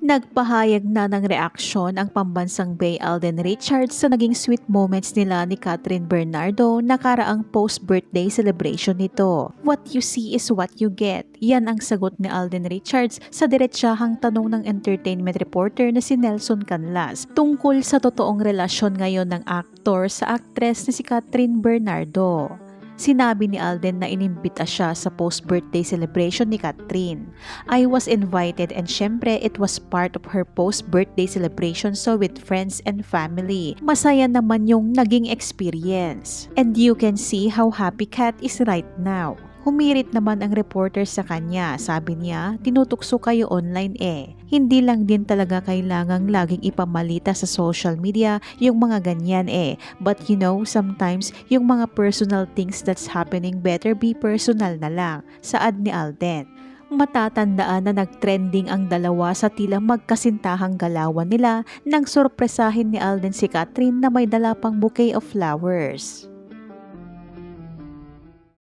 Nagpahayag na ng reaksyon ang pambansang Bay Alden Richards sa naging sweet moments nila ni Catherine Bernardo nakaraang post-birthday celebration nito. What you see is what you get. Yan ang sagot ni Alden Richards sa diretsahang tanong ng entertainment reporter na si Nelson Canlas tungkol sa totoong relasyon ngayon ng aktor sa aktres na si Catherine Bernardo. Sinabi ni Alden na inimbita siya sa post-birthday celebration ni Catherine. I was invited and syempre it was part of her post-birthday celebration so with friends and family. Masaya naman yung naging experience. And you can see how happy Kat is right now. Humirit naman ang reporter sa kanya. Sabi niya, tinutukso kayo online eh. Hindi lang din talaga kailangang laging ipamalita sa social media yung mga ganyan eh. But you know, sometimes yung mga personal things that's happening better be personal na lang. Saad ni Alden. Matatandaan na nagtrending ang dalawa sa tila magkasintahang galawan nila nang sorpresahin ni Alden si Catherine na may dala pang bouquet of flowers.